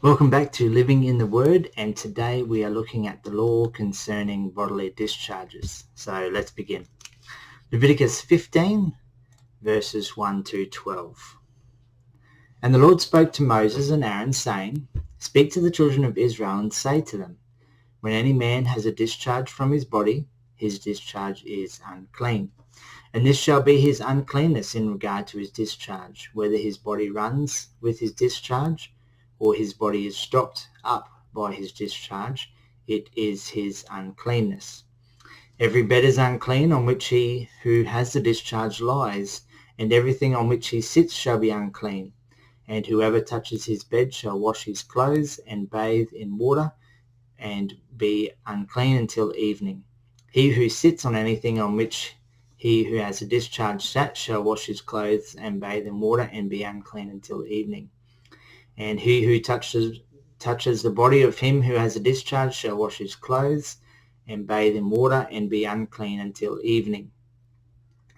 Welcome back to Living in the Word, and today we are looking at the law concerning bodily discharges. So let's begin. Leviticus 15 verses 1 to 12. And the Lord spoke to Moses and Aaron, saying, Speak to the children of Israel and say to them, When any man has a discharge from his body, his discharge is unclean. And this shall be his uncleanness in regard to his discharge, whether his body runs with his discharge, or his body is stopped up by his discharge, it is his uncleanness. Every bed is unclean on which he who has the discharge lies, and everything on which he sits shall be unclean. And whoever touches his bed shall wash his clothes and bathe in water, and be unclean until evening. He who sits on anything on which he who has a discharge sat shall wash his clothes and bathe in water, and be unclean until evening. And he who touches the body of him who has a discharge shall wash his clothes and bathe in water, and be unclean until evening.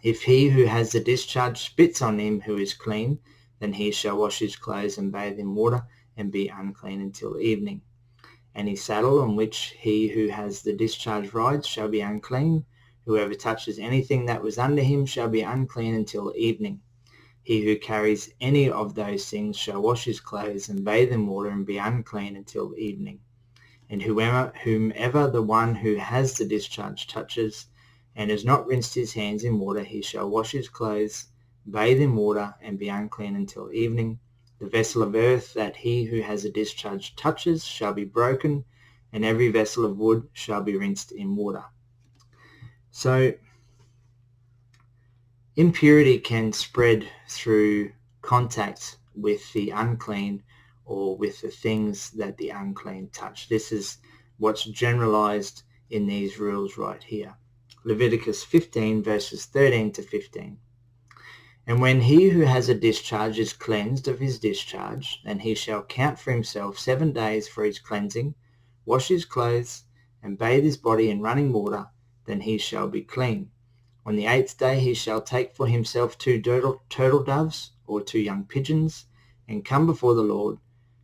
If he who has the discharge spits on him who is clean, then he shall wash his clothes and bathe in water, and be unclean until evening. Any saddle on which he who has the discharge rides shall be unclean. Whoever touches anything that was under him shall be unclean until evening. He who carries any of those things shall wash his clothes and bathe in water, and be unclean until evening. And whomever the one who has the discharge touches and has not rinsed his hands in water, he shall wash his clothes, bathe in water, and be unclean until evening. The vessel of earth that he who has a discharge touches shall be broken, and every vessel of wood shall be rinsed in water. So impurity can spread through contact with the unclean or with the things that the unclean touch. This is what's generalized in these rules right here. Leviticus 15 verses 13 to 15. And when he who has a discharge is cleansed of his discharge, then he shall count for himself 7 days for his cleansing, wash his clothes, and bathe his body in running water, then he shall be clean. On the 8th day he shall take for himself 2 turtle doves or 2 young pigeons, and come before the Lord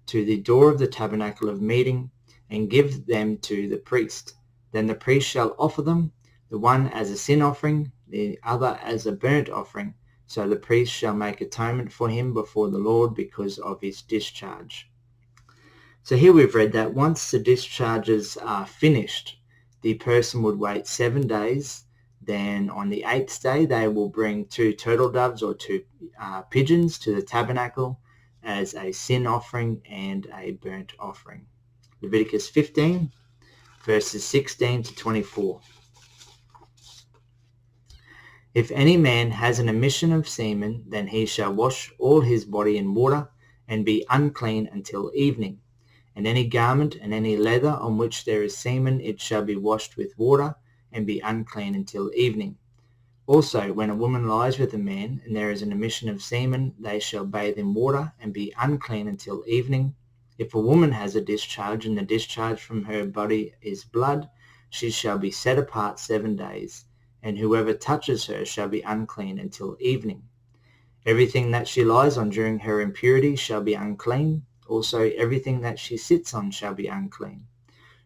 to the door of the tabernacle of meeting, and give them to the priest. Then the priest shall offer them, the one as a sin offering, the other as a burnt offering. So the priest shall make atonement for him before the Lord because of his discharge. So here we've read that once the discharges are finished, the person would wait 7 days. Then on the 8th day, they will bring 2 turtle doves or 2 pigeons to the tabernacle as a sin offering and a burnt offering. Leviticus 15, verses 16 to 24. If any man has an emission of semen, then he shall wash all his body in water, and be unclean until evening. And any garment and any leather on which there is semen, it shall be washed with water, and be unclean until evening. Also, when a woman lies with a man, and there is an emission of semen, they shall bathe in water, and be unclean until evening. If a woman has a discharge, and the discharge from her body is blood, she shall be set apart 7 days, and whoever touches her shall be unclean until evening. Everything that she lies on during her impurity shall be unclean. Also, everything that she sits on shall be unclean.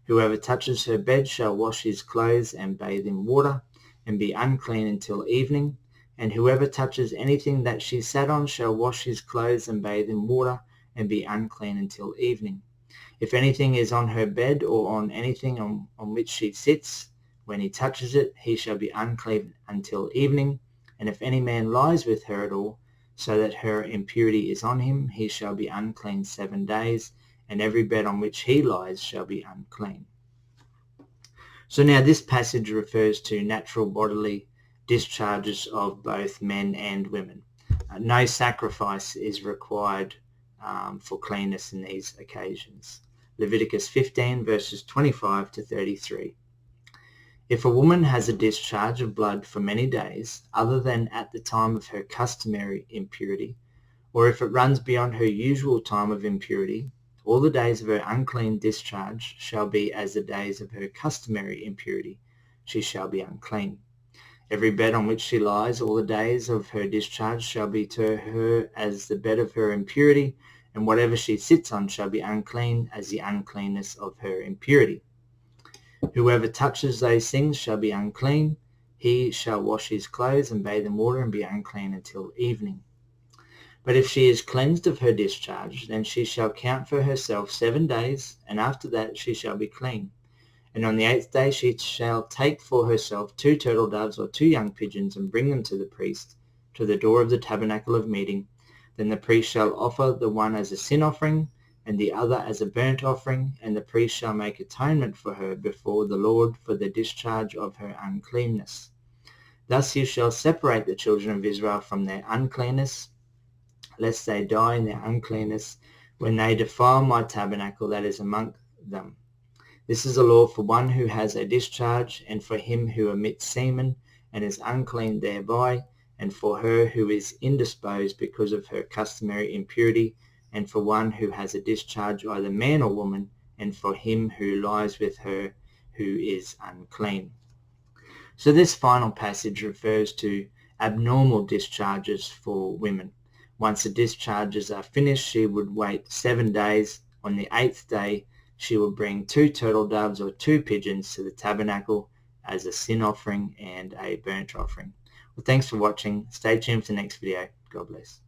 Whoever touches her bed shall wash his clothes and bathe in water, and be unclean until evening. And whoever touches anything that she sat on shall wash his clothes and bathe in water, and be unclean until evening. If anything is on her bed or on anything on which she sits, when he touches it, he shall be unclean until evening. And if any man lies with her at all, so that her impurity is on him, he shall be unclean 7 days, and every bed on which he lies shall be unclean. So now this passage refers to natural bodily discharges of both men and women. No sacrifice is required for cleanness in these occasions. Leviticus 15 verses 25 to 33. If a woman has a discharge of blood for many days, other than at the time of her customary impurity, or if it runs beyond her usual time of impurity, all the days of her unclean discharge shall be as the days of her customary impurity. She shall be unclean. Every bed on which she lies all the days of her discharge shall be to her as the bed of her impurity, and whatever she sits on shall be unclean as the uncleanness of her impurity. Whoever touches those things shall be unclean. He shall wash his clothes and bathe in water and be unclean until evening. But if she is cleansed of her discharge, then she shall count for herself 7 days, and after that she shall be clean. And on the 8th day she shall take for herself 2 turtle doves or 2 young pigeons, and bring them to the priest, to the door of the tabernacle of meeting. Then the priest shall offer the one as a sin offering, and the other as a burnt offering, and the priest shall make atonement for her before the Lord for the discharge of her uncleanness. Thus you shall separate the children of Israel from their uncleanness, lest they die in their uncleanness when they defile my tabernacle that is among them. This is a law for one who has a discharge, and for him who emits semen and is unclean thereby, and for her who is indisposed because of her customary impurity, and for one who has a discharge, either man or woman, and for him who lies with her who is unclean. So this final passage refers to abnormal discharges for women. Once the discharges are finished, she would wait 7 days. On the 8th day, she will bring 2 turtle doves or 2 pigeons to the tabernacle as a sin offering and a burnt offering. Well, thanks for watching. Stay tuned for the next video. God bless.